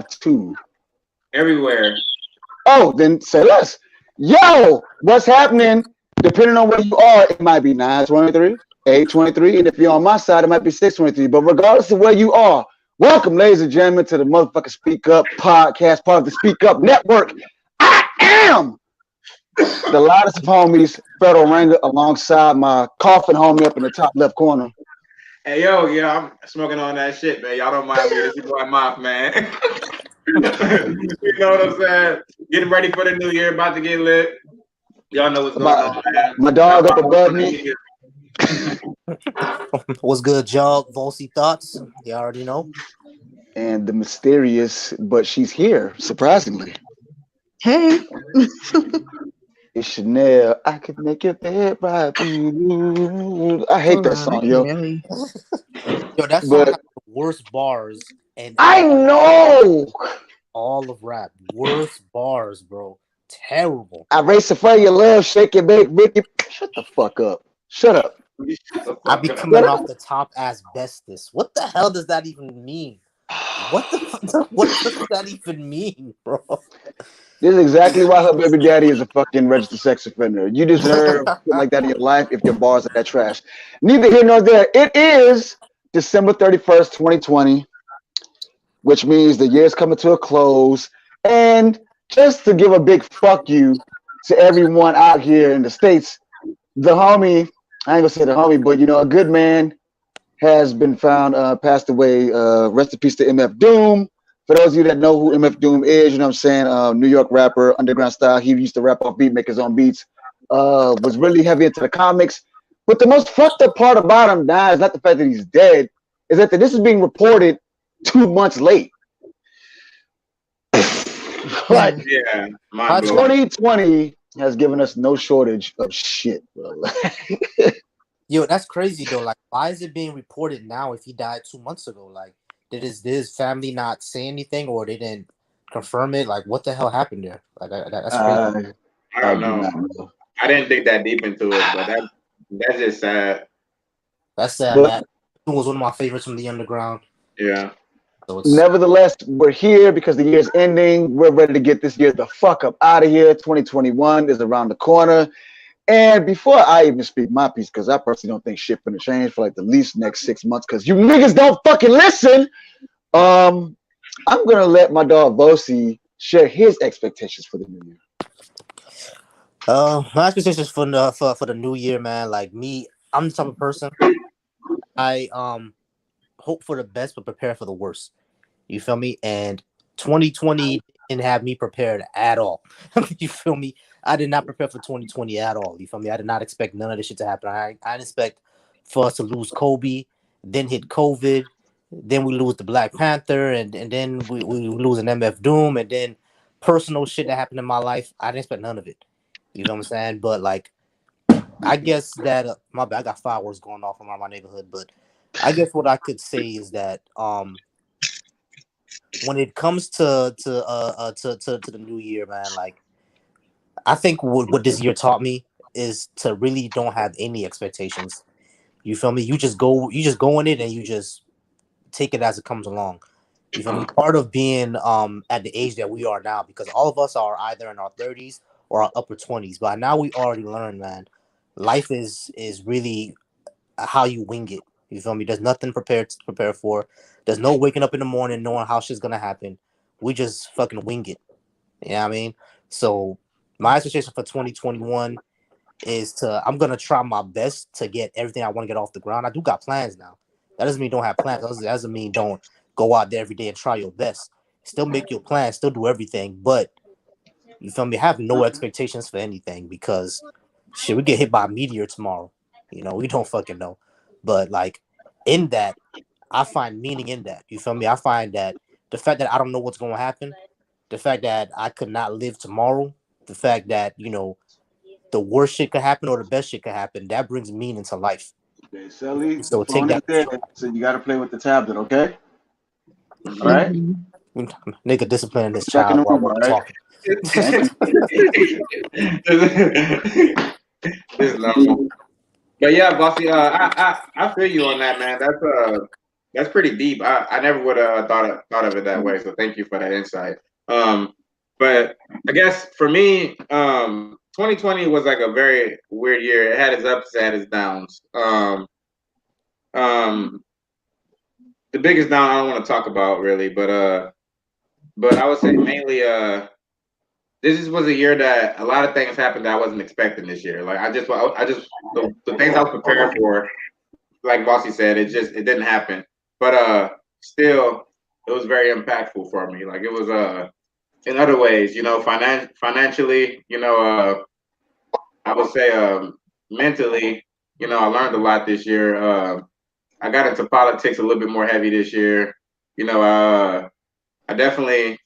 two? Everywhere. Oh, then say less. Yo, what's happening? Depending on where you are, it might be 923, 823, and if you're on my side, it might be 623. But regardless of where you are, welcome, ladies and gentlemen, to the motherfucking Speak Up podcast, part of the Speak Up Network. I am the loudest of homies, Federal Ranger, alongside my coffin homie up in the top left corner. Hey, yo, yeah, I'm smoking on that shit, man. Y'all don't mind me. This is my mouth, man. You know what I'm saying? Getting ready for the new year, about to get lit. Y'all know what's going on, man. My dog up above me. What's good, y'all? Volsy thoughts? You already know. And the mysterious, but she's here, surprisingly. Hey. It's Chanel. I could make your bed right for you. I hate that song, yo. Really? Yo, that song has the worst bars. And I know. All of rap. Worst bars, bro. Terrible. I race it for your love, shake it, bake, Ricky. Shut the fuck up. Shut up. I be coming off the top asbestos. What the hell does that even mean? What does that even mean, bro? This is exactly why her baby daddy is a fucking registered sex offender. You deserve something like that in your life if your bars are that trash. Neither here nor there. It is December 31st, 2020, which means the year's coming to a close. And just to give a big fuck you to everyone out here in the States, the homie, I ain't gonna say the homie, but a good man has been found, passed away. Rest in peace to MF Doom. For those of you that know who MF Doom is, you know what I'm saying? New York rapper, underground style. He used to rap off beat, make his own beats. Was really heavy into the comics. But the most fucked up part about him now is not the fact that he's dead, is that this is being reported 2 months late. But yeah, 2020 has given us no shortage of shit, bro. Yo, that's crazy though. Like, why is it being reported now if he died 2 months ago? Like, did his family not say anything, or they didn't confirm it? Like, what the hell happened there? Like, that's crazy. I don't know. I didn't dig that deep into it, but that's just sad. That's sad. That was one of my favorites from the underground. Yeah. So nevertheless, we're here because the year's ending. We're ready to get this year the fuck up out of here. 2021 is around the corner. And before I even speak my piece, because I personally don't think shit gonna change for like the least next 6 months, because you niggas don't fucking listen. I'm gonna let my dog Bosi share his expectations for the new year. My expectations for the new year, man. Like me, I'm the type of person. I hope for the best but prepare for the worst. You feel me? And 2020 didn't have me prepared at all. You feel me? I did not prepare for 2020 at all. You feel me? I did not expect none of this shit to happen. I didn't expect for us to lose Kobe, then hit COVID, then we lose the Black Panther, and then we lose an MF Doom, and then personal shit that happened in my life. I didn't expect none of it. You know what I'm saying? But like, I guess that my bad. I got fireworks going off around my neighborhood, but I guess what I could say is that when it comes to the new year, man, like I think what this year taught me is to really don't have any expectations. You feel me? You just go in it and you just take it as it comes along. You feel me? Part of being at the age that we are now, because all of us are either in our 30s or our upper 20s. But now we already learned, man, life is really how you wing it. You feel me? There's nothing to prepare for. There's no waking up in the morning knowing how shit's gonna happen. We just fucking wing it. You know what I mean? So my expectation for 2021 is I'm gonna try my best to get everything I want to get off the ground. I do got plans now. That doesn't mean don't have plans. That doesn't mean don't go out there every day and try your best. Still make your plans, still do everything, but you feel me? Have no expectations for anything, because shit, we get hit by a meteor tomorrow. You know, we don't fucking know. But like in that, I find meaning in that. You feel me? I find that the fact that I don't know what's gonna happen, the fact that I could not live tomorrow, the fact that, the worst shit could happen or the best shit could happen, that brings meaning to life. Okay, Sally, so take that. There, so you got to play with the tablet, okay? All right. Nigga disciplining this child while we're talking. But yeah, Bossy, I feel you on that, man. That's pretty deep. I never would have thought of it that way. So thank you for that insight. But I guess for me, 2020 was like a very weird year. It had its ups, it had its downs. Um, the biggest down I don't want to talk about really, but I would say mainly was a year that a lot of things happened that I wasn't expecting this year. Like the things I was prepared for, like Bossy said, it didn't happen. But still, it was very impactful for me. Like it was in other ways, financially, I would say mentally, I learned a lot this year. I got into politics a little bit more heavy this year. I definitely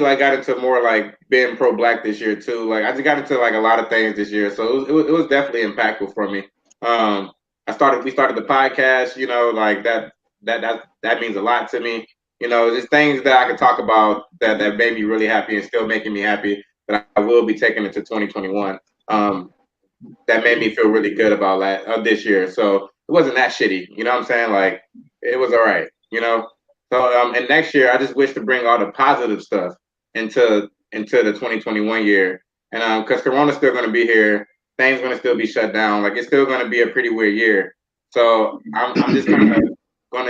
like got into more like being pro-black this year too. Like I just got into like a lot of things this year, so it was definitely impactful for me. We started the podcast, like that means a lot to me. Just things that I could talk about that made me really happy and still making me happy that I will be taking into 2021. That made me feel really good about this year. So it wasn't that shitty, you know what I'm saying? Like it was all right. So and next year I just wish to bring all the positive stuff into the 2021 year. And because Corona's still gonna be here, things gonna still be shut down. Like it's still gonna be a pretty weird year. So I'm just gonna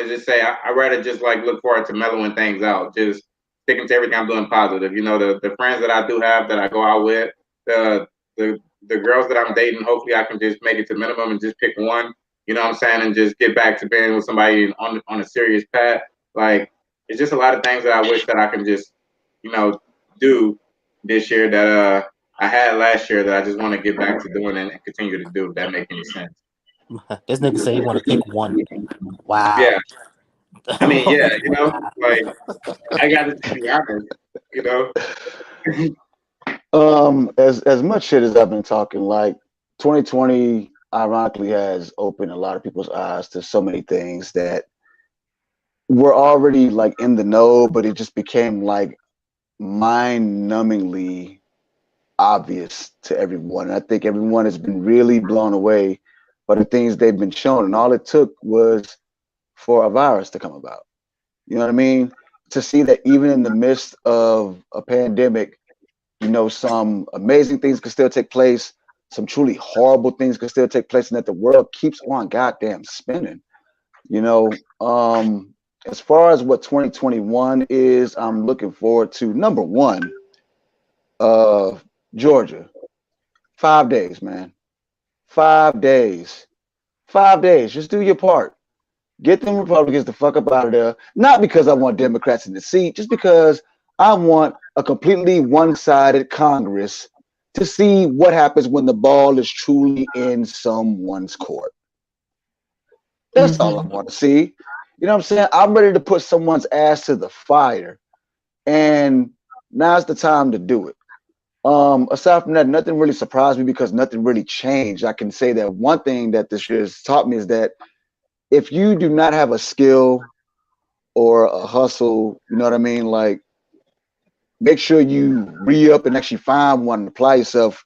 just say I rather just like look forward to mellowing things out, just sticking to everything I'm doing positive. The friends that I do have that I go out with, the girls that I'm dating, hopefully I can just make it to minimum and just pick one, you know what I'm saying, and just get back to being with somebody on a serious path. Like it's just a lot of things that I wish that I can just, do this year that I had last year that I just want to get back to doing and continue to do. If that make any sense. This nigga say you want to pick one. Wow. Yeah. I mean, yeah, like I got to be honest, As much shit as I've been talking, like 2020 ironically has opened a lot of people's eyes to so many things that were already like in the know, but it just became like mind-numbingly obvious to everyone. And I think everyone has been really blown away by the things they've been shown. And all it took was for a virus to come about. You know what I mean? To see that even in the midst of a pandemic, some amazing things can still take place, some truly horrible things can still take place, and that the world keeps on goddamn spinning. As far as what 2021 is, I'm looking forward to number one, Georgia. 5 days, man. 5 days. 5 days. Just do your part. Get them Republicans the fuck up out of there. Not because I want Democrats in the seat, just because I want a completely one-sided Congress to see what happens when the ball is truly in someone's court. That's all I want to see. You know what I'm saying? I'm ready to put someone's ass to the fire. And now's the time to do it. Aside from that, nothing really surprised me because nothing really changed. I can say that one thing that this year has taught me is that if you do not have a skill or a hustle, you know what I mean? Like, make sure you re-up and actually find one and apply yourself,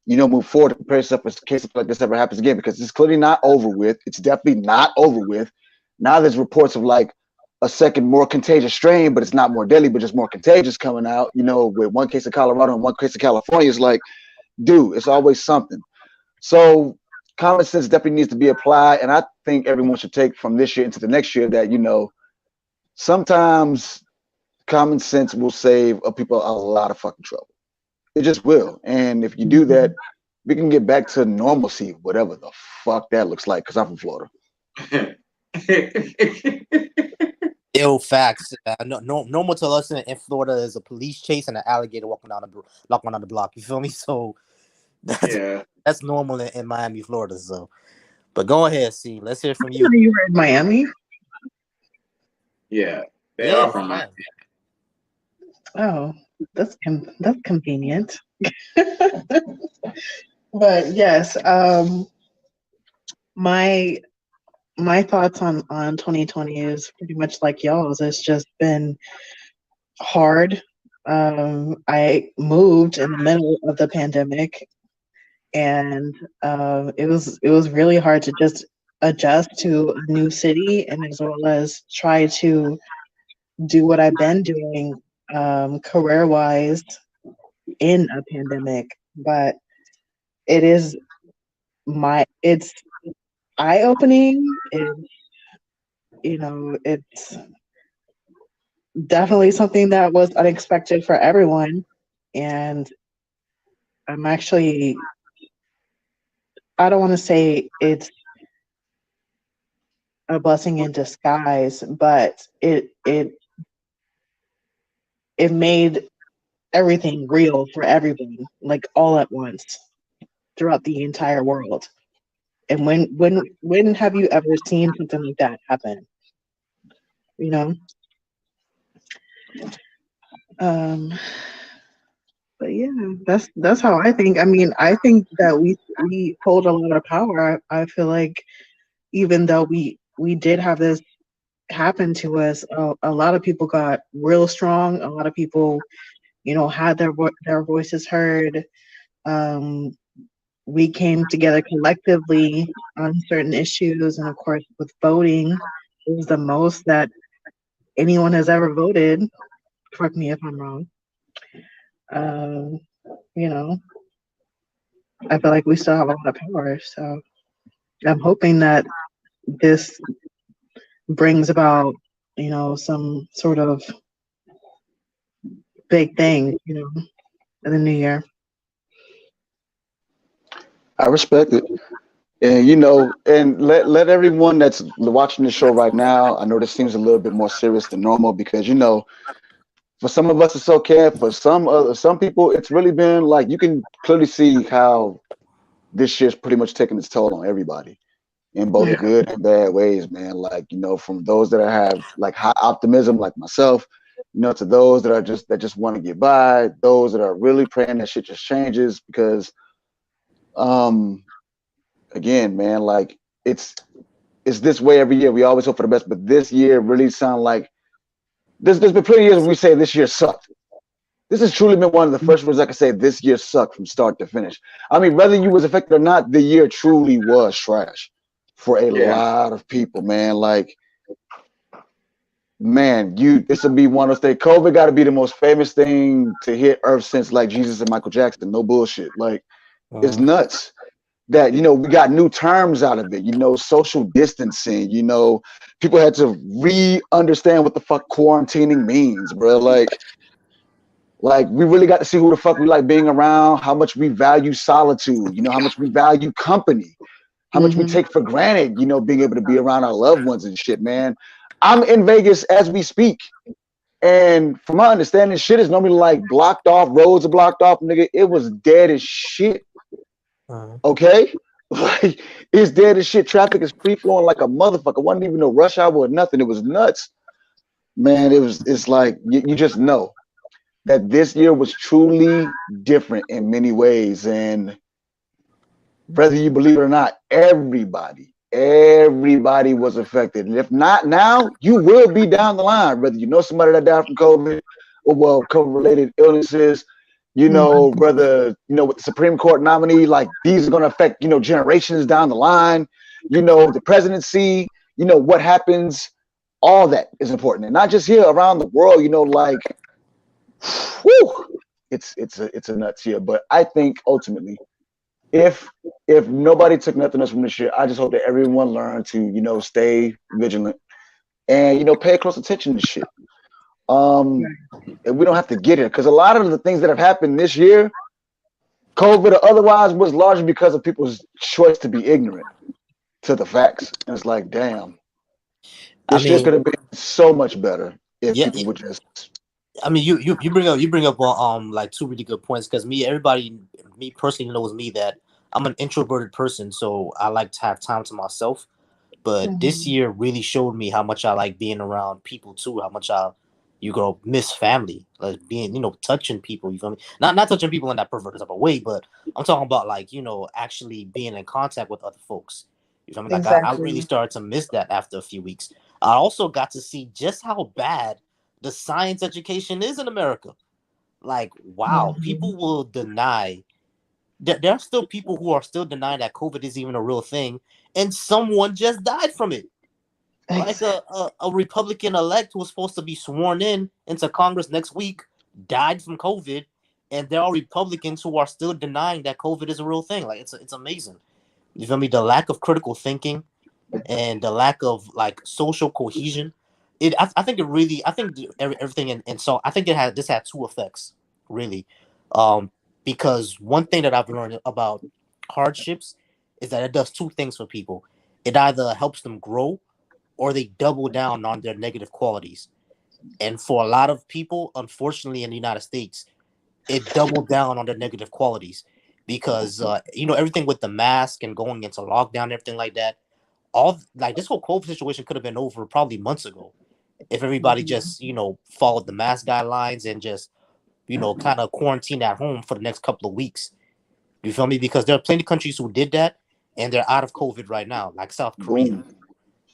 move forward to prepare yourself in case something like this ever happens again, because it's clearly not over with. It's definitely not over with. Now there's reports of like a second more contagious strain, but it's not more deadly, but just more contagious coming out, with one case in Colorado and one case in California. It's like, dude, it's always something. So common sense definitely needs to be applied. And I think everyone should take from this year into the next year that, sometimes common sense will save people a lot of fucking trouble. It just will. And if you do that, we can get back to normalcy, whatever the fuck that looks like, because I'm from Florida. Ill facts. Normal to us in Florida is a police chase and an alligator walking on the block. You feel me? So that's normal in Miami, Florida. So, but go ahead, C. Let's hear from you. You were in Miami. Yeah, they are from Miami. Oh, that's convenient. But yes, my thoughts on 2020 is pretty much like y'all's. It's just been hard. I moved in the middle of the pandemic, and it was really hard to just adjust to a new city and as well as try to do what I've been doing career wise in a pandemic. But it is it's eye opening. It's definitely something that was unexpected for everyone. And I'm actually, I don't want to say it's a blessing in disguise, but it made everything real for everyone, like all at once throughout the entire world. And when have you ever seen something like that happen? You know? But yeah, that's how I think. I mean, I think that we hold a lot of power. I feel like even though we did have this happen to us, a lot of people got real strong. A lot of people, had their voices heard. Um, we came together collectively on certain issues, and of course, with voting, it was the most that anyone has ever voted. Correct me if I'm wrong. Um, you know, I feel like we still have a lot of power. So I'm hoping that this brings about, some sort of big thing, in the new year. I respect it. And and let everyone that's watching the show right now, I know this seems a little bit more serious than normal because for some of us it's okay. For some people, it's really been like you can clearly see how this year's pretty much taking its toll on everybody in both Yeah. good and bad ways, man. Like, from those that have like high optimism like myself, to those that just want to get by, those that are really praying that shit just changes because um again, man, like it's this way every year. We always hope for the best, but this year really sound like there's been plenty of years when we say this year sucked. This has truly been one of the first ones I can say this year sucked from start to finish. I mean, whether you was affected or not, the year truly was trash for a lot of people, man. Like, man, this will be one of those things. COVID got to be the most famous thing to hit Earth since like Jesus and Michael Jackson. No bullshit. Like, it's nuts that we got new terms out of it. Social distancing. People had to re-understand what the fuck quarantining means, bro. Like we really got to see who the fuck we like being around, how much we value solitude, how much we value company, how much we take for granted, being able to be around our loved ones and shit, man. I'm in Vegas as we speak. And from my understanding, shit is normally like blocked off, roads are blocked off, nigga. It was dead as shit. Okay? Like, it's dead as shit. Traffic is free flowing like a motherfucker. It wasn't even no rush hour or nothing. It was nuts. Man, it's like you just know that this year was truly different in many ways. And whether you believe it or not, everybody was affected. And if not now, you will be down the line, whether you know somebody that died from COVID or COVID-related illnesses, whether, with the Supreme Court nominee, like these are going to affect, generations down the line, the presidency, what happens, all that is important. And not just here, around the world, like, whew, it's a nuts year. But I think ultimately, if nobody took nothing else from this year, I just hope that everyone learned to, stay vigilant and, pay close attention to shit. And we don't have to get it because a lot of the things that have happened this year, COVID or otherwise, was largely because of people's choice to be ignorant to the facts. And it's like, damn, this shit's gonna be so much better if people would just. I mean, you bring up like two really good points because me personally knows me that I'm an introverted person, so I like to have time to myself. But this year really showed me how much I like being around people too. How much miss family, like being touching people. You feel me? Not touching people in that perverted type of way, but I'm talking about like actually being in contact with other folks. You feel me? Like I really started to miss that after a few weeks. I also got to see just how bad the science education is in America. Like, wow, people will deny. There are still people who are still denying that COVID is even a real thing, and someone just died from it. Like a Republican elect who was supposed to be sworn in into Congress next week died from COVID, and there are Republicans who are still denying that COVID is a real thing. Like it's amazing. You feel me? The lack of critical thinking and the lack of like social cohesion. I think it really. I think everything and so I think this had two effects really, because one thing that I've learned about hardships is that it does two things for people. It either helps them grow or they double down on their negative qualities. And for a lot of people, unfortunately, in the United States, it doubled down on their negative qualities because everything with the mask and going into lockdown and everything like that. All like this whole COVID situation could have been over probably months ago if everybody just followed the mask guidelines and just kind of quarantine at home for the next couple of weeks. You feel me? Because there are plenty of countries who did that and they're out of COVID right now, like South Korea.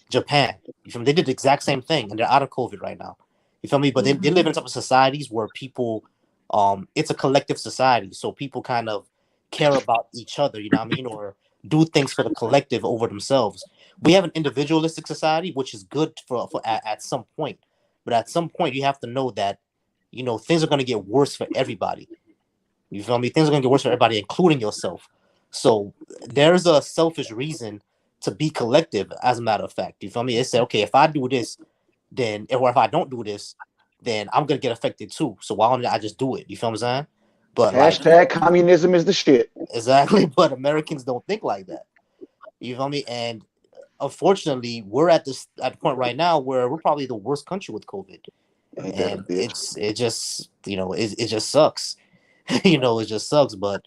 Japan, you feel me? They did the exact same thing, and they're out of COVID right now. You feel me? But they live in some societies where people, it's a collective society, so people kind of care about each other. You know what I mean? Or do things for the collective over themselves. We have an individualistic society, which is good for at some point, but at some point you have to know that things are going to get worse for everybody. You feel me? Things are going to get worse for everybody, including yourself. So there's a selfish reason to be collective, as a matter of fact. You feel me? It said, okay, if I do this, then, or if I don't do this, then I'm gonna get affected too. So why don't I just do it? You feel what I'm saying? But hashtag communism is the shit. Exactly, but Americans don't think like that. You feel me? And unfortunately, we're at the point right now where we're probably the worst country with COVID, and it just sucks. It just sucks, but.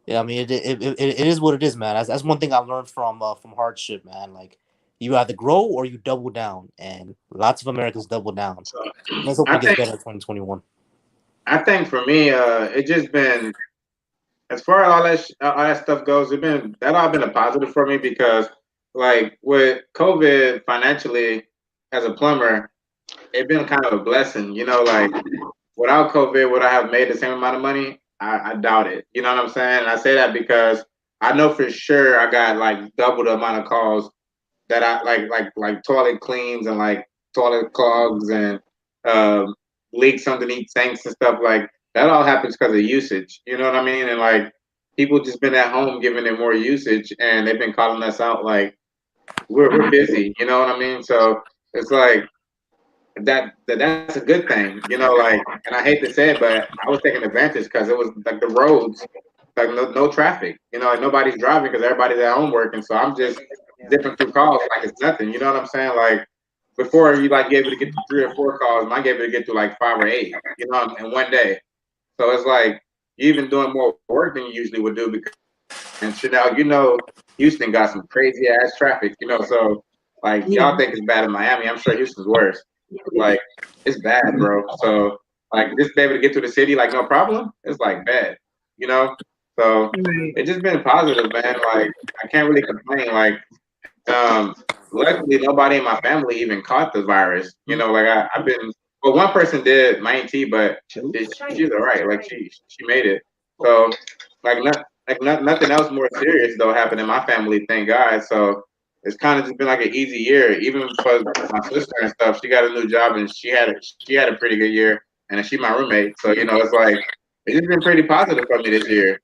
Yeah, I mean, it is what it is, man. That's one thing I learned from hardship, man. Like, you either grow or you double down, and lots of Americans double down. Let's hope it gets better in 2021. I think for me, it just been, as far as all that stuff goes, that all been a positive for me because, like, with COVID financially, as a plumber, it's been kind of a blessing. Like, without COVID, would I have made the same amount of money? I doubt it. You know what I'm saying? And I say that because I know for sure I got like double the amount of calls that I like toilet cleans and like toilet clogs and leaks underneath sinks and stuff like that. All happens because of usage. You know what I mean? And like people just been at home giving it more usage, and they've been calling us out like we're busy. You know what I mean? So it's like. That's a good thing, like, and I hate to say it, but I was taking advantage because it was like the roads, like no traffic, like nobody's driving because everybody's at home working. So I'm just dipping through calls like it's nothing. You know what I'm saying? Like before you like able to get to 3 or 4 calls, I able to get to like 5 or 8, in one day. So it's like you're even doing more work than you usually would do because and Chanel, Houston got some crazy ass traffic, so like y'all think it's bad in Miami. I'm sure Houston's worse. Like it's bad, bro. So like just be able to get to the city like no problem, it's like bad, So it's just been positive, man. Like I can't really complain. Like luckily nobody in my family even caught the virus. Like I've been well one person did, my auntie, but she's all right. Like she made it. So nothing else more serious though happened in my family, thank God. So it's kind of just been like an easy year, even for my sister and stuff. She got a new job and she had a pretty good year, and she's my roommate. So it's like it's just been pretty positive for me this year.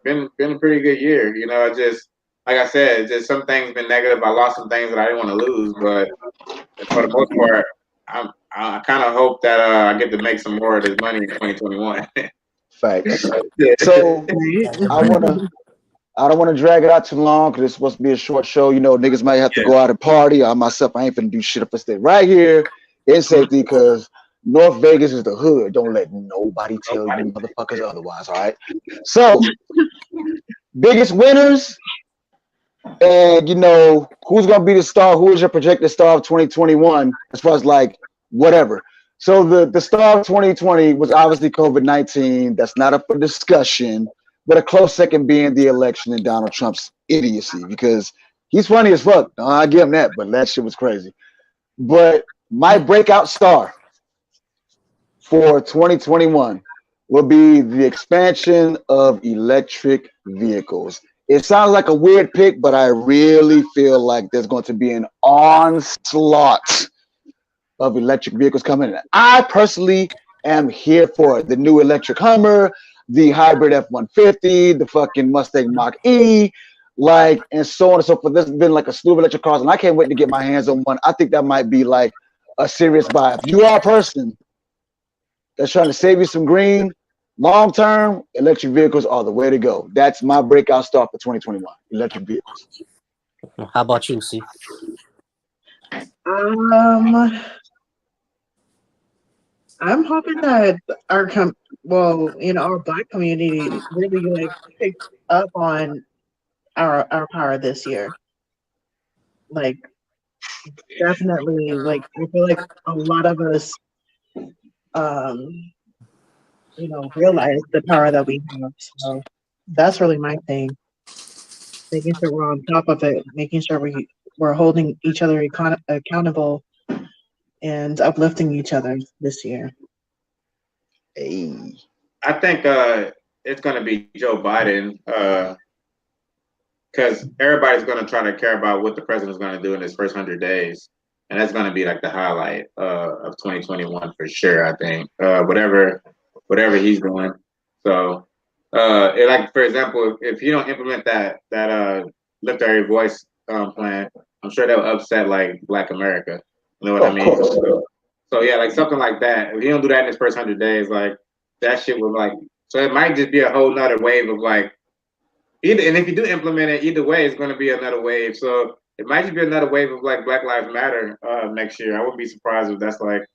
Been a pretty good year. I just like I said, just some things been negative. I lost some things that I didn't want to lose, but for the most part, I kind of hope that I get to make some more of this money in 2021. Facts. So I don't want to drag it out too long because it's supposed to be a short show. Niggas might have to go out and party. I myself, I ain't finna do shit if I stay right here in safety because North Vegas is the hood. Don't let nobody tell you motherfuckers otherwise, all right? So, biggest winners and, who's going to be the star? Who is your projected star of 2021 as far as, like, whatever? So, the star of 2020 was obviously COVID-19. That's not up for discussion. But a close second being the election and Donald Trump's idiocy because he's funny as fuck. I give him that, but that shit was crazy. But my breakout star for 2021 will be the expansion of electric vehicles. It sounds like a weird pick, but I really feel like there's going to be an onslaught of electric vehicles coming in. I personally am here for it. The new electric Hummer, the hybrid F-150, the fucking Mustang Mach-E, like, and so on and so forth. There's been like a slew of electric cars, and I can't wait to get my hands on one. I think that might be like a serious buy. If you are a person that's trying to save you some green, long term, electric vehicles are the way to go. That's my breakout star for 2021. Electric vehicles. How about you, C? I'm hoping that our our Black community really like picks up on our power this year. Like, definitely, like I feel like a lot of us, realize the power that we have. So that's really my thing. Making sure we're on top of it, making sure we're holding each other accountable and uplifting each other this year. Hey. I think it's going to be Joe Biden because everybody's going to try to care about what the president's going to do in his first 100 days. And that's going to be like the highlight of 2021 for sure, I think. Whatever he's doing. So, like, for example, if you don't implement that Lift Every Voice plan, I'm sure that will upset, like, Black America. You know what I mean? So, yeah, like, something like that. If you don't do that in his first 100 days, like, that shit would, like, so it might just be a whole nother wave of, like, and if you do implement it, either way, it's going to be another wave. So it might just be another wave of, like, Black Lives Matter next year. I wouldn't be surprised if that's, like,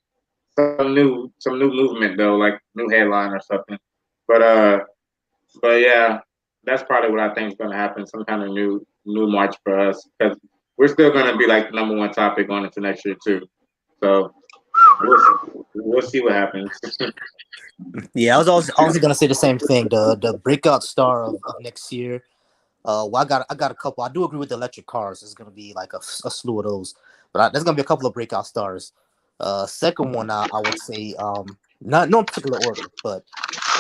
some new movement, though, like, new headline or something. But yeah, that's probably what I think is going to happen, some kind of new march for us, because we're still going to be, like, the number one topic going into next year, too. So we'll see what happens. Yeah, I was also gonna say the same thing. The breakout star of next year. Well, I got a couple. I do agree with the electric cars. There's gonna be like a slew of those, but there's gonna be a couple of breakout stars. Second one, I would say, not no particular order, but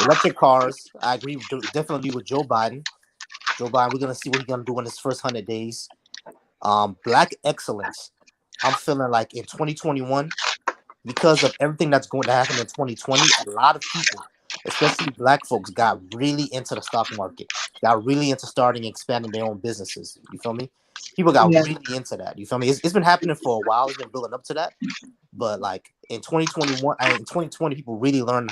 electric cars. I agree definitely with Joe Biden. Joe Biden, we're gonna see what he's gonna do in his first 100 days. Black excellence. I'm feeling like in 2021. Because of everything that's going to happen in 2020, a lot of people, especially Black folks, got really into the stock market, got really into starting expanding their own businesses. You feel me? People got really into that. You feel me? It's been happening for a while. It's been building up to that. But like in 2021, in 2020, people really learned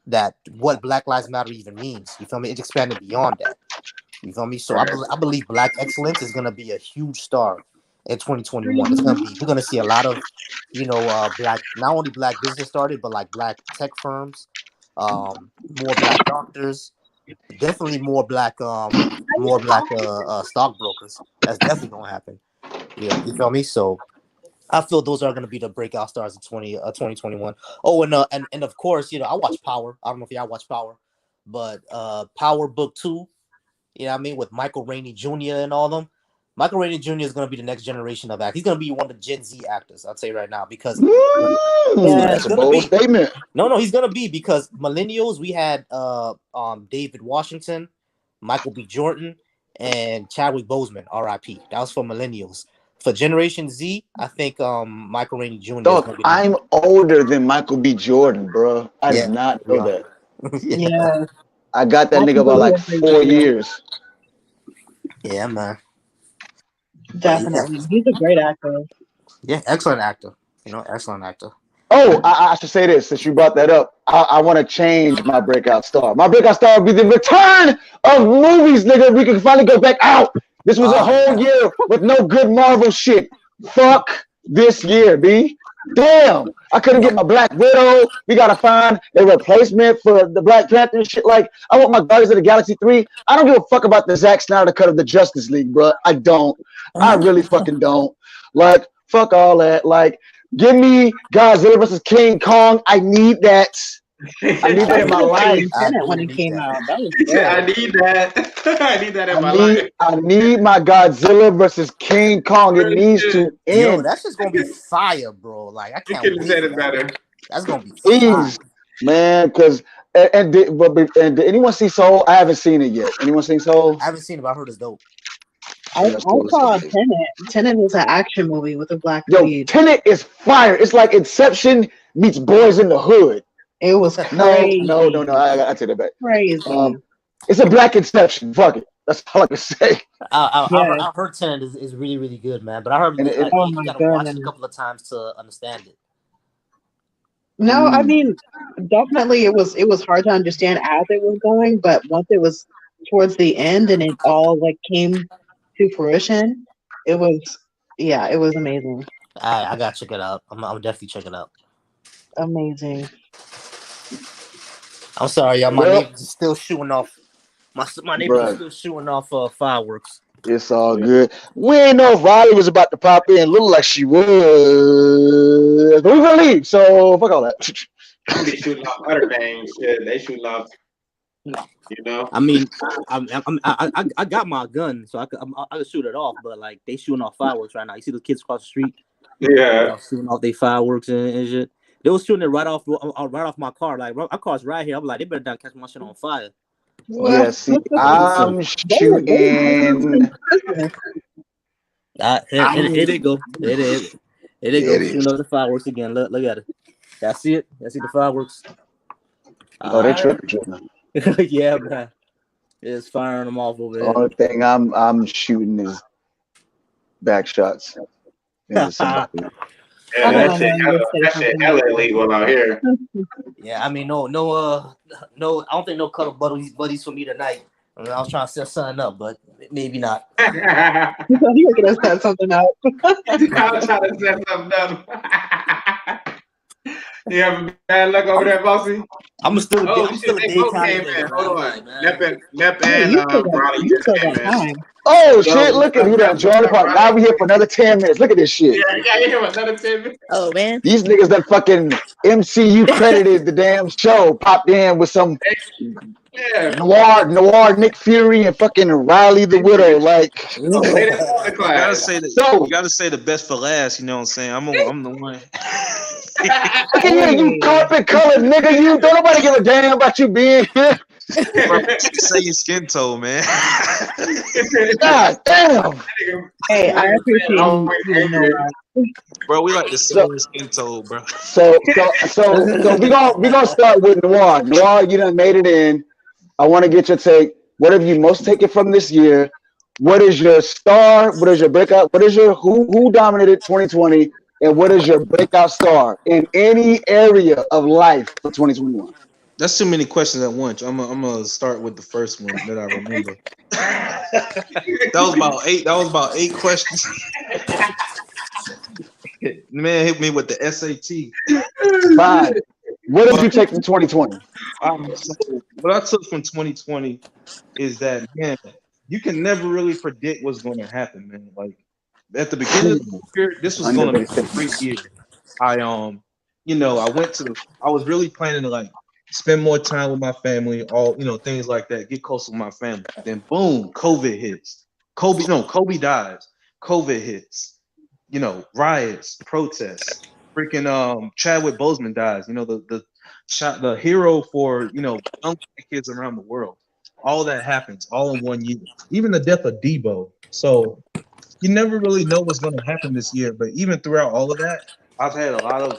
that what Black Lives Matter even means. You feel me? It expanded beyond that. You feel me? So I believe Black excellence is going to be a huge star in 2021. We're gonna see a lot of, Black, not only Black business started, but like Black tech firms, more Black doctors, definitely more Black stockbrokers. That's definitely gonna happen. Yeah, you feel me? So I feel those are gonna be the breakout stars of 2021. Oh, and of course, I watch Power. I don't know if y'all watch Power, but Power Book 2, with Michael Rainey Jr. and all them. Michael Rainey Jr. is going to be the next generation of actors. He's going to be one of the Gen Z actors, I'd say right now, because that's a bold statement. No, he's going to be, because millennials, we had David Washington, Michael B. Jordan, and Chadwick Boseman, R.I.P. That was for millennials. For Generation Z, I think Michael Rainey Jr. Dog, I'm older than Michael B. Jordan, bro. I did not know that. Yeah. I got that nigga by like 4 years. Yeah, man. Definitely. He's a great actor. Yeah, excellent actor. Excellent actor. Oh, I should say this, since you brought that up. I want to change my breakout star. My breakout star will be the return of movies, nigga. We can finally go back out. This was a whole year with no good Marvel shit. Fuck this year, B. Damn. I couldn't get my Black Widow. We got to find a replacement for the Black Panther and shit. Like, I want my Guardians of the Galaxy 3. I don't give a fuck about the Zack Snyder cut of the Justice League, bro. I don't. I really fucking don't. Like, fuck all that. Like, give me Godzilla versus King Kong. I need that. I need that in my life. When it came out, that was I need that. I need that in my life. I need my Godzilla versus King Kong. It needs to end. Yo, that's just gonna be fire, bro. Like, I can't wait. Said it better. That's gonna be fire. Man, because did anyone see Soul? I haven't seen it yet. Anyone seen Soul? I haven't seen it, but I heard it's dope. I Yeah, Soul is saw amazing. Tenet. Tenet is an action movie with a black Yo, lead. Tenet is fire. It's like Inception meets Boys in the Hood. It was No, crazy. no, no, no. I take that back. Crazy. It's a black Inception. Fuck it. That's all I can say. I heard Tenet is really, really good, man. But I heard And it- you Oh my gotta watch it a goodness. couple of times to understand it. No, I mean, definitely it was hard to understand as it was going, but once it was towards the end and it all like came to fruition, it was amazing. I gotta check it out. I'm definitely check it out. Amazing. I'm sorry, y'all. My Well- neighbors is still shooting off. My neighbors Bruh. are still shooting off fireworks. It's all good. We ain't know if Riley was about to pop in. Looked like she was, but we're gonna leave. So fuck all that. They shooting off other things. Shit, they shooting off. You know. I mean, I got my gun, so I could shoot it off. But like they shooting off fireworks right now. You see those kids across the street, Yeah. shooting off their fireworks and shit. They was shooting it right off my car. Like our car's right here. I'm like, they better not catch my shit on fire. Yeah, see, I'm shooting. Here they go. Here they go. It is. Shooting up the fireworks again. Look at it. Y'all see it? Y'all see the fireworks? Oh, they tripping. Yeah, man. It's firing them off over The there. only thing I'm shooting is back shots. Into somebody. Yeah, I that don't know, shit hella illegal out here. Yeah, I mean, no. I don't think no cuddle buddies for me tonight. I mean, I was trying to set something up, but maybe not. You're gonna set something up. I was trying to set something up. You having bad luck over there, Bossy? I'm still Oh, a shit, they both daytime came nigga, in. Hold on. man. Nep Yeah, and you still Riley you just still came got in. time. Oh So, shit! Look at you done joined the party. Now we here for another 10 minutes. Look at this shit. Yeah, you hear another 10 minutes? Oh man. These niggas that fucking MCU credited the damn show popped in with some Yeah. noir Nick Fury and fucking Riley the Widow. Like, Oh, they didn't want the You gotta class. say So- you gotta say the best for last. You know what I'm saying? I'm the one. look at you carpet colored nigga. You don't nobody give a damn about you being here. Say your skin tone, man. God damn. Hey, I appreciate you. You know, Bro, we like the same skin tone, bro. So we gonna start with Noir. Noir, you done made it in. I want to get your take. What have you most taken from this year? What is your star? What is your breakout? What is your who dominated 2020? And what is your breakout star in any area of life for 2021? That's too many questions at once. I'm gonna start with the first one that I remember. That was about eight questions. Man hit me with the SAT. Fine. What did you take from 2020? So what I took from 2020 is that, man, you can never really predict what's going to happen, man. Like at the beginning of the year, this was going to be a great year. I was really planning to like spend more time with my family, things like that, get closer with my family. Then boom, COVID hits. Kobe dies. COVID hits. Riots, protests. Freaking Chadwick Boseman dies. The hero for young kids around the world. All that happens all in 1 year. Even the death of Debo. So you never really know what's going to happen this year. But even throughout all of that, I've had a lot of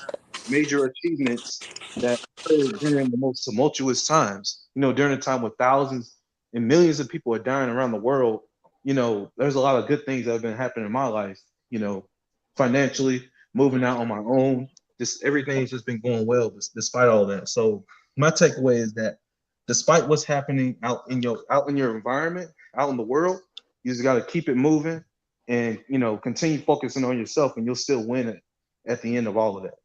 major achievements that occurred during the most tumultuous times. During a time when thousands and millions of people are dying around the world. There's a lot of good things that have been happening in my life. Financially, moving out on my own. Just everything's just been going well despite all that. So my takeaway is that despite what's happening out in your environment, out in the world, you just got to keep it moving and continue focusing on yourself, and you'll still win at the end of all of that.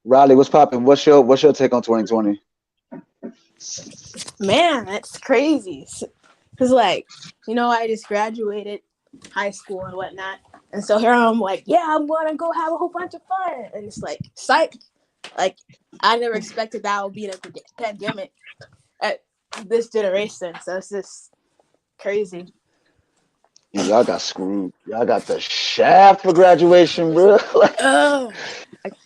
Riley, what's popping? What's your take on 2020? Man, that's crazy. Cause I just graduated high school and whatnot, and so here I'm like, yeah, I'm gonna go have a whole bunch of fun, and it's like, psych. Like I never expected that would be in a pandemic at this generation, so it's just crazy. Y'all got screwed. Y'all got the shaft for graduation, bro.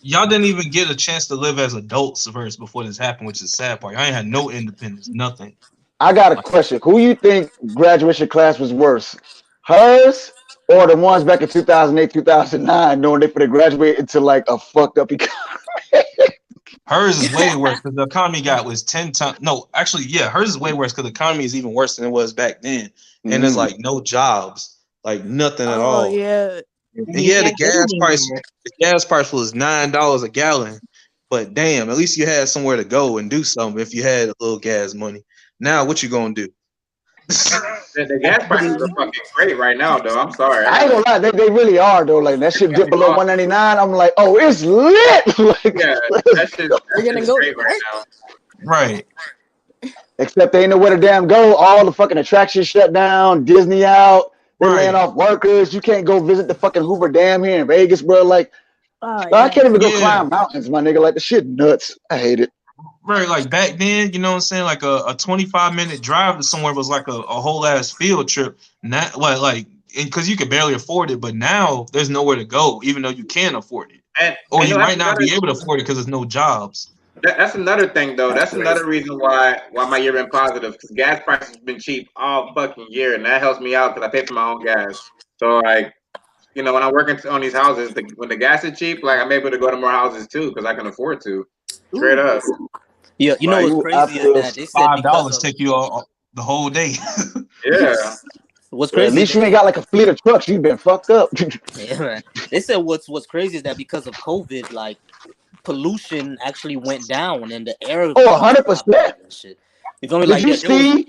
y'all didn't even get a chance to live as adults first before this happened, which is the sad part. I ain't had no independence, nothing. I got a question. Who you think graduation class was worse? Hers or the ones back in 2008, 2009, knowing they finna graduate into like a fucked up economy? Hers is way worse because the economy was 10 times. No, actually, yeah, hers is way worse because the economy is even worse than it was back then. And there's like no jobs, like nothing at all. Yeah. And yeah, the gas price was $9 a gallon. But damn, at least you had somewhere to go and do something if you had a little gas money. Now, what you gonna do? The gas prices are fucking great right now, though. I'm sorry. I ain't gonna lie, they really are though. Like that shit dipped below 199. I'm like, oh, it's lit. Like, yeah, that shit. We're gonna go great right now. Right. Except they ain't know where to damn go. All the fucking attractions shut down. Disney out. They're laying off workers. You can't go visit the fucking Hoover Dam here in Vegas, bro. Like, I can't even go climb mountains, my nigga. Like, the shit nuts. I hate it. Right, like back then, you know what I'm saying? Like a 25-minute drive to somewhere was like a whole ass field trip. Not like because you could barely afford it, but now there's nowhere to go, even though you can afford it. Or you might not be able to afford it because there's no jobs. That's another thing, though. That's another reason why my year been positive, because gas prices have been cheap all fucking year, and that helps me out because I pay for my own gas. So, like, you know, when I'm working on these houses, when the gas is cheap, like, I'm able to go to more houses, too, because I can afford to. Straight up. Yeah, you know what's crazy is that they said $5 take you all the whole day. Yeah. What's crazy? At least you ain't got like a fleet of trucks. You've been fucked up. Yeah, man. They said what's crazy is that because of COVID, like pollution actually went down and the air. 100%. You feel me? Did like you see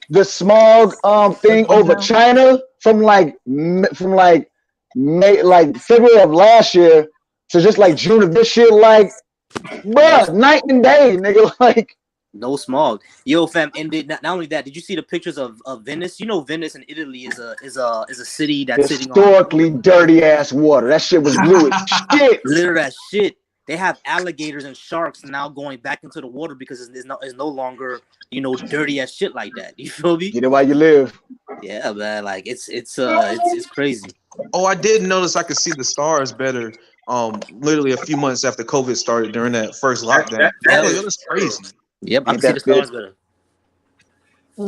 the smog thing over China from like May, like February of last year to just like June of this year? Like, bruh, night and day, nigga. Like, no smog. Yo, fam, and not only that, did you see the pictures of Venice? You know, Venice in Italy is a city that's sitting on historically dirty ass water. That shit was blue as shit. Literally that shit. They have alligators and sharks now going back into the water because it's no longer, you know, dirty as shit like that. You feel me? Get it while you live. Yeah, man. Like it's crazy. Oh, I did notice I could see the stars better. Literally a few months after COVID started during that first lockdown. That was crazy. Yep, I can see the stars better.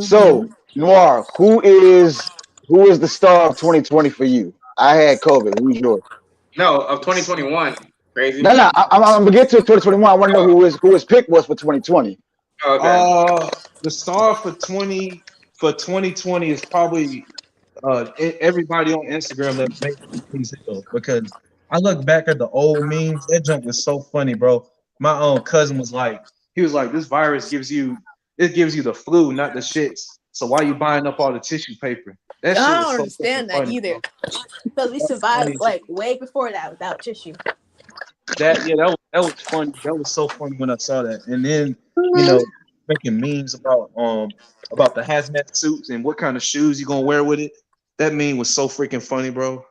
So, Noir, who is the star of 2020 for you? I had COVID. Who's yours? No, of 2021. Crazy. No. I'm gonna get to 2021. I want to know who his pick was for 2020. Okay. The star for 2020 is probably everybody on Instagram that makes these hits, because I look back at the old memes. That junk was so funny, bro. My own cousin was like, this virus gives you the flu, not the shits. So why you buying up all the tissue paper? That shit I don't understand that funny, either. Because we survived like way before that without tissue. That was funny. That was so funny when I saw that. And then, you know, making memes about the hazmat suits and what kind of shoes you gonna wear with it. That meme was so freaking funny, bro.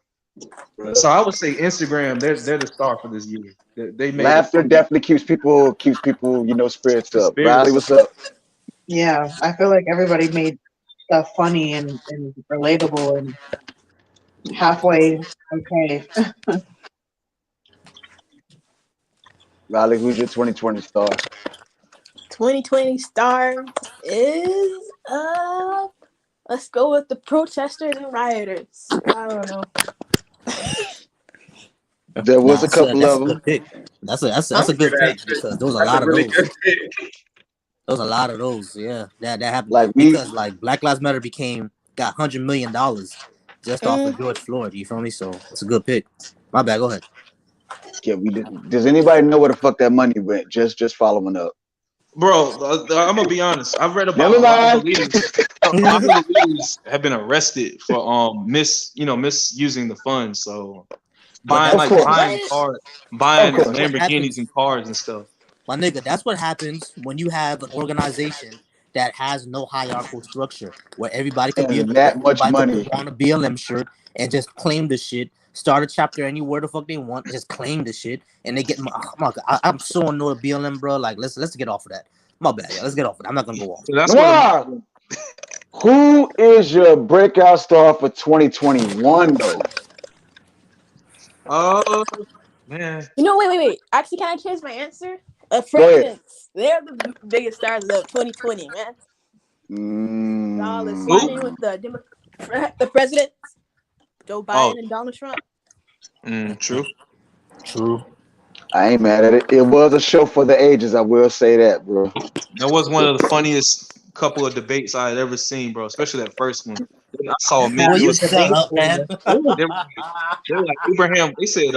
So I would say Instagram, they're the star for this year. They made laughter definitely keeps people, you know, spirits up. Riley, what's up? Yeah, I feel like everybody made stuff funny and relatable and halfway okay. Riley, who's your 2020 star? 2020 star is let's go with the protesters and rioters. I don't know. There was a couple of them. That's a good pick because there was a lot of those. There was a lot of those. Yeah, that happened because Black Lives Matter got $100 million just off of George Floyd. You feel me? So it's a good pick. My bad. Go ahead. Yeah, does anybody know where the fuck that money went? Just following up. Bro, I'm gonna be honest. I've read about a lot of leaders have been arrested for misusing the funds. So buying Lamborghinis and cars and stuff. My nigga, that's what happens when you have an organization that has no hierarchical structure, where everybody can be that much money on a BLM shirt and just claim the shit. Start a chapter anywhere the fuck they want, just claim the shit, and they get. I'm so annoyed with BLM, bro. Like, let's get off of that. My bad, yeah. Let's get off of it. I'm not gonna go off. So that's who is your breakout star for 2021 though? man. You know, wait. Actually, can I change my answer? Presidents. They're the biggest stars of 2020, man. Y'all are sliding with the presidents, Joe Biden and Donald Trump. True. I ain't mad at it. It was a show for the ages. I will say that, bro. That was one of the funniest couple of debates I had ever seen, bro. Especially that first one. I saw a meme. You shut up, man. They were like Abraham. They said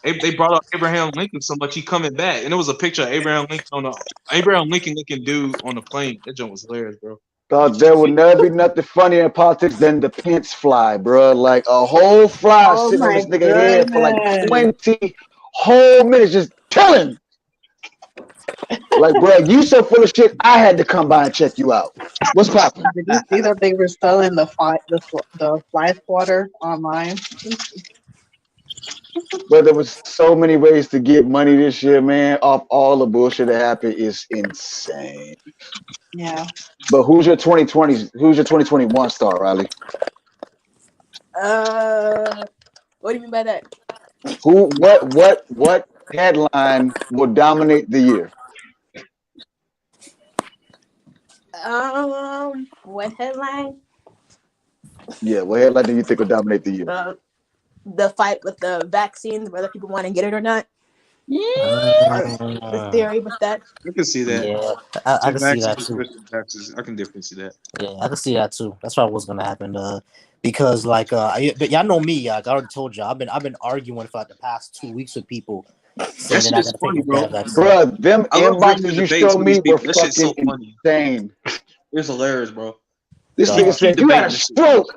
they brought up Abraham Lincoln so much he coming back, and it was a picture of Abraham Lincoln looking dude on the plane. That joke was hilarious, bro. Thought there would never be nothing funnier in politics than the Pence fly, bro. Like a whole fly sitting on this nigga head for like 20 whole minutes, just chilling. Like, bro, you so full of shit. I had to come by and check you out. What's poppin'? Did you see that they were selling the fly swatter online? But there was so many ways to get money this year, man. Off all the bullshit that happened is insane. Yeah. But who's your 2020? Who's your 2021 star, Riley? What do you mean by that? Who? What headline will dominate the year? What headline? Yeah, what headline do you think will dominate the year? The fight with the vaccines, whether people want to get it or not. The theory with that. I can see that. Yeah, I can see that too. I can definitely see that. Yeah, I can see that too. That's probably what's gonna happen. Because like, but y'all know me. Like I already told you, I've been arguing for like the past 2 weeks with people. That shit is funny, bro. Bro, them inboxes you showed me were fucking so funny. Insane. It's hilarious, bro. This nigga said you had a stroke.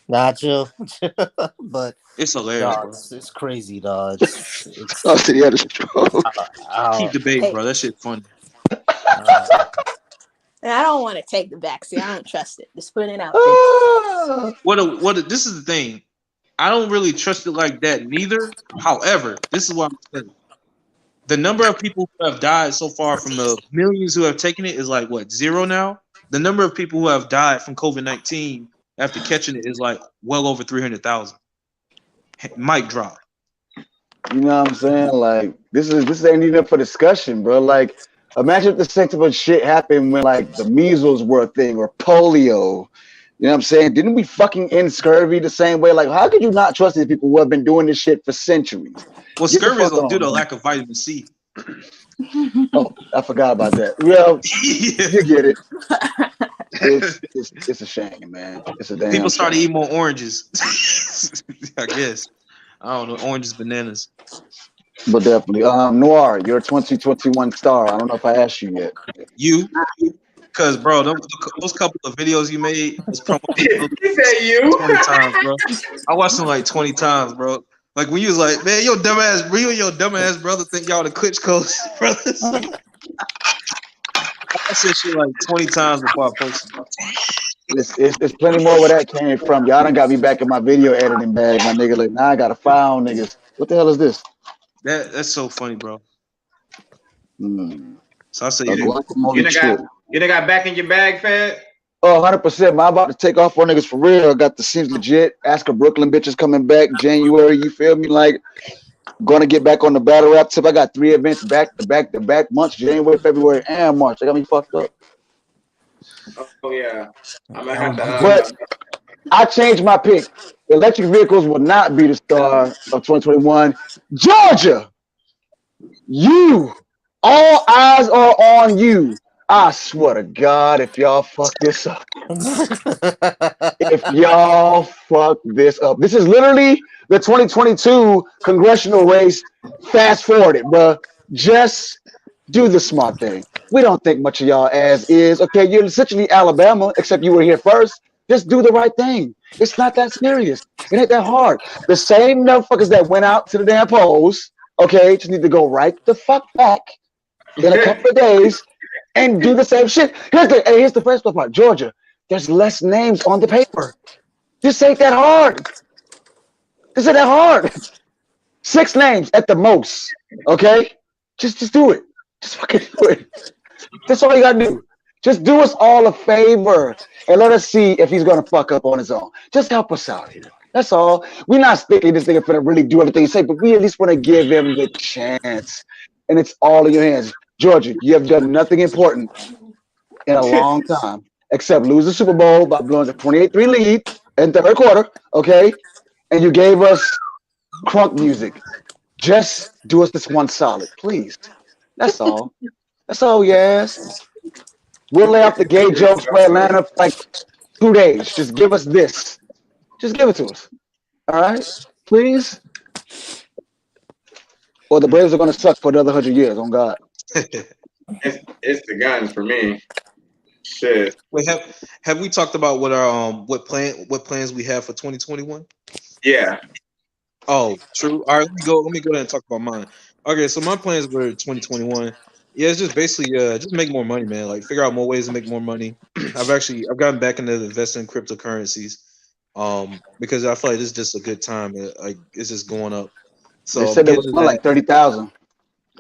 Nah, chill. But it's hilarious, dog, bro. it's crazy, dog. I said he had a stroke. Keep debating, bro. That shit funny. And I don't want to take the vaccine. I don't trust it. Just putting it out there. This is the thing. I don't really trust it like that neither. However, this is what I'm saying. The number of people who have died so far from the millions who have taken it is like what, 0 now? The number of people who have died from COVID-19 after catching it is like well over 300,000. Mic drop. You know what I'm saying? Like this ain't even for discussion, bro. Like imagine if the same type of shit happened when like the measles were a thing or polio. You know what I'm saying? Didn't we fucking end scurvy the same way? Like, how could you not trust these people who have been doing this shit for centuries? Well, scurvy is due to lack of vitamin C. Oh, I forgot about that. Well, you get it. It's a shame, man. It's a damn people started shame. eating more oranges. I guess. I don't know, oranges, bananas. But definitely. Noir, you're a 2021 star. I don't know if I asked you yet. You? Because, bro, those couple of videos you made was promoted. He said you 20 times, bro. I watched them like 20 times, bro. Like when you was like, man, your dumbass brother think y'all the Klitschko's brothers. I said shit like 20 times before I posted it. It's plenty more where that came from. Y'all done got me back in my video editing bag, my nigga. Like, now I gotta file niggas. What the hell is this? That's so funny, bro. So I said, you done got back in your bag, Fed? Oh, 100%. I'm about to take off on niggas for real. I got the Seems Legit. Ask a Brooklyn bitches coming back January. You feel me? Like, gonna get back on the battle rap tip. I got 3 events back to back months, January, February, and March. They got me fucked up. Oh yeah. I'm gonna have to. But I changed my pick. Electric vehicles will not be the star of 2021. Georgia, all eyes are on you. I swear to God, if y'all fuck this up, this is literally the 2022 congressional race. Fast forwarded, bro. Just do the smart thing. We don't think much of y'all as is. Okay, you're essentially Alabama, except you were here first. Just do the right thing. It's not that serious. It ain't that hard. The same motherfuckers that went out to the damn polls, okay, just need to go right the fuck back in a couple of days and do the same shit. Here's the first part. Georgia, there's less names on the paper. This ain't that hard. 6 names at the most. Okay? Just do it. Just fucking do it. That's all you gotta do. Just do us all a favor and let us see if he's gonna fuck up on his own. Just help us out here. That's all. We're not thinking this nigga finna really do everything he say, but we at least want to give him the chance. And it's all in your hands. Georgia, you have done nothing important in a long time except lose the Super Bowl by blowing a 28-3 lead in the third quarter, okay? And you gave us crunk music. Just do us this one solid, please. That's all. That's all, yes. We'll lay off the gay jokes for Atlanta for like 2 days. Just give us this. Just give it to us. All right? Please? Or the Braves are going to suck for another 100 years, on God. It's the guns for me. Shit. Wait, have we talked about what our what plans we have for 2021? Yeah. Oh, true. All right, let me go ahead and talk about mine. Okay, so my plans for 2021. Yeah, it's just basically just make more money, man. Like figure out more ways to make more money. I've gotten back into investing in cryptocurrencies. Because I feel like this is just a good time. Like it's just going up. So they said it was more like 30,000.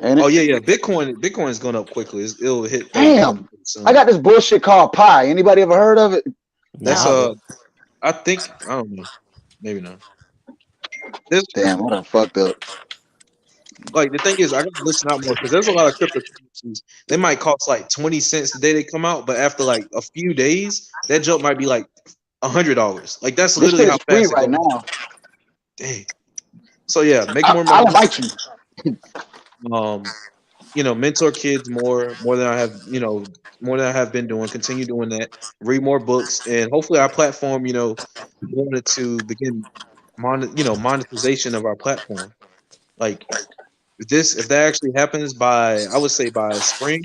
Oh yeah. Bitcoin is going up quickly. It'll hit. Damn. I got this bullshit called Pi. Anybody ever heard of it? That's I don't know. Maybe not. Damn, what I fucked up. Like the thing is, I gotta listen out more because there's a lot of cryptocurrencies. They might cost like 20 cents the day they come out, but after like a few days, that jump might be like $100. Like that's this literally how shit is fast free it right goes. now. Dang. So yeah, make more I money. invite you. Mentor kids more than I have, more than I have been doing. Continue doing that. Read more books, and hopefully our platform, wanted to begin, monetization of our platform. Like if that actually happens I would say by spring,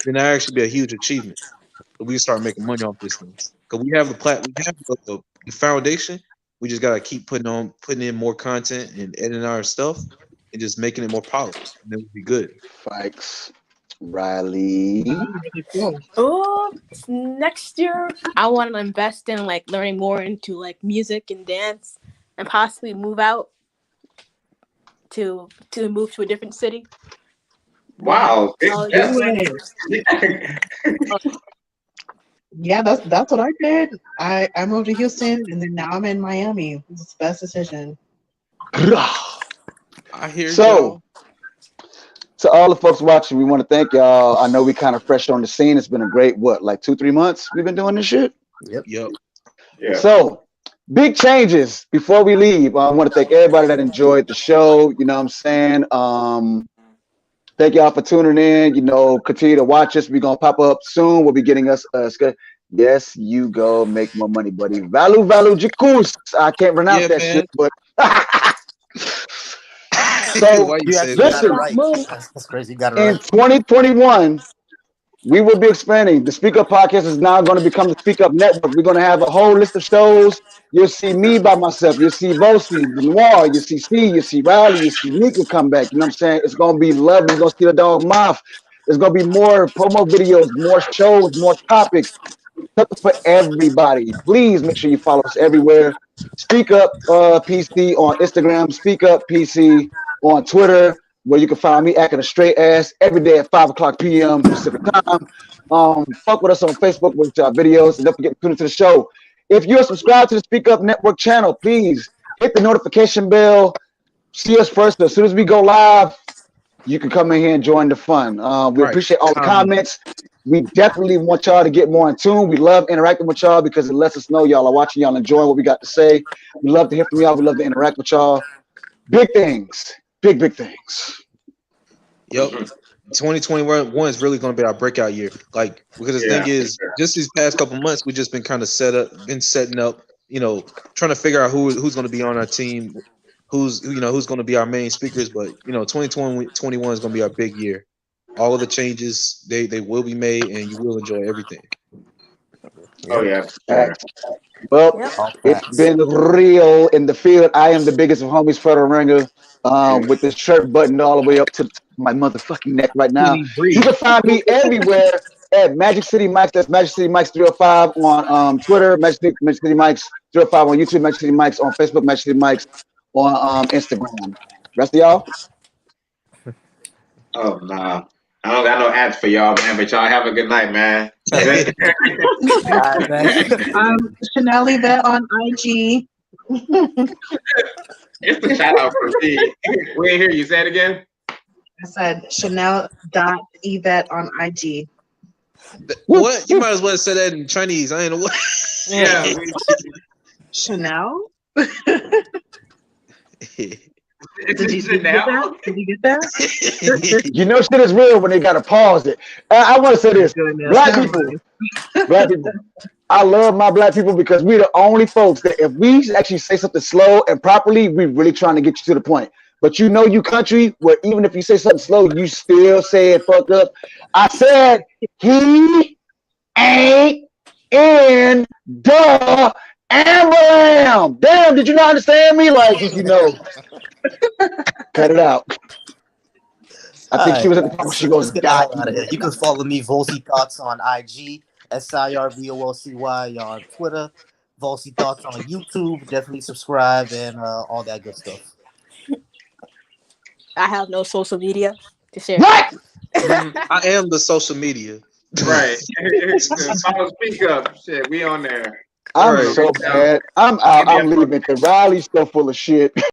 then that actually be a huge achievement. We can start making money off this thing because we have the foundation. We just gotta keep putting in more content and editing our stuff and just making it more polished. And then we'll be good. Thanks, Riley. Oh, next year I want to invest in like learning more into like music and dance, and possibly move out to move to a different city. Wow. Yeah, that's what I did. I moved to Houston and then now I'm in Miami. It's the best decision. I hear you. So, to all the folks watching, we want to thank y'all. I know we kind of fresh on the scene. It's been a great, like 2-3 months we've been doing this shit? Yep. Yeah. So, big changes before we leave. I want to thank everybody that enjoyed the show. You know what I'm saying? Thank y'all for tuning in. Continue to watch us. We're going to pop up soon. We'll be getting us yes, you go make more money, buddy. Valu Jacuz. I can't pronounce that shit, but so listen, right. That's crazy. You got it in right. 2021, we will be expanding. The Speak Up Podcast is now going to become the Speak Up Network. We're going to have a whole list of shows. You'll see me by myself. You'll see Bosi, Noir. You see Steve. You see Riley. You see Nika come back. You know what I'm saying? It's going to be lovely. You're going to see the dog Moth. There's going to be more promo videos, more shows, more topics. Something for everybody. Please make sure you follow us everywhere. Speak Up PC on Instagram. Speak Up PC on Twitter, where you can find me acting a straight ass every day at 5:00 p.m. Pacific time. Fuck with us on Facebook with our videos, and don't forget to tune into the show. If you're subscribed to the Speak Up Network channel, please hit the notification bell. See us first. As soon as we go live, you can come in here and join the fun. We appreciate all the comments. We definitely want y'all to get more in tune. We love interacting with y'all because it lets us know y'all are watching, y'all enjoying what we got to say. We love to hear from y'all. We love to interact with y'all. Big things. Big things. Yep. 2021 is really going to be our breakout year. Like, because the thing is, just these past couple months, we've just been kind of setting up, trying to figure out who's going to be on our team, who's going to be our main speakers. But 2021 is going to be our big year. All of the changes, they will be made, and you will enjoy everything. Oh yeah. Well, it's been real in the field. I am the biggest of homies, Federal Ringer, with this shirt buttoned all the way up to my motherfucking neck right now. You can find me everywhere at Magic City Mike's. That's Magic City Mike's 305 on Twitter, Magic City Mike's 305 on YouTube, Magic City Mike's on Facebook, Magic City Mike's on Instagram. Rest of y'all? Oh, nah. I don't got no ads for y'all, man, but y'all have a good night, man. Chanel Yvette on IG. It's the shout out for me. We ain't hear you. Say it again. I said Chanel.Yvette on IG. What? You might as well say that in Chinese. I ain't know what. Yeah. Chanel? Did you get that? Did you get that? You know shit is real when they gotta pause it. I want to say this. Black people, I love my black people because we're the only folks that if we actually say something slow and properly, we're really trying to get you to the point. But you know you country where even if you say something slow, you still say it fucked up. I said he ain't in the Amberlam. Damn, did you not understand me? Like, you know, cut it out. I think she was at the top. She goes, out of here. You can follow me, Volcy Thoughts, on IG, SIRVOLCY on Twitter, Volcy Thoughts on YouTube. Definitely subscribe and all that good stuff. I have no social media to share. What? I am the social media. Right. Follow Speak Up. Shit, we on there. I'm so bad. I'm out. I'm leaving because Riley's so full of shit. He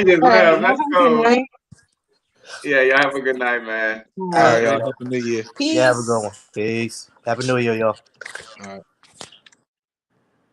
just left. Let's go. Yeah, y'all have a good night, man. All right, y'all. Happy New Year. Peace. Yeah, have a good one. Peace. Happy New Year, y'all. All right.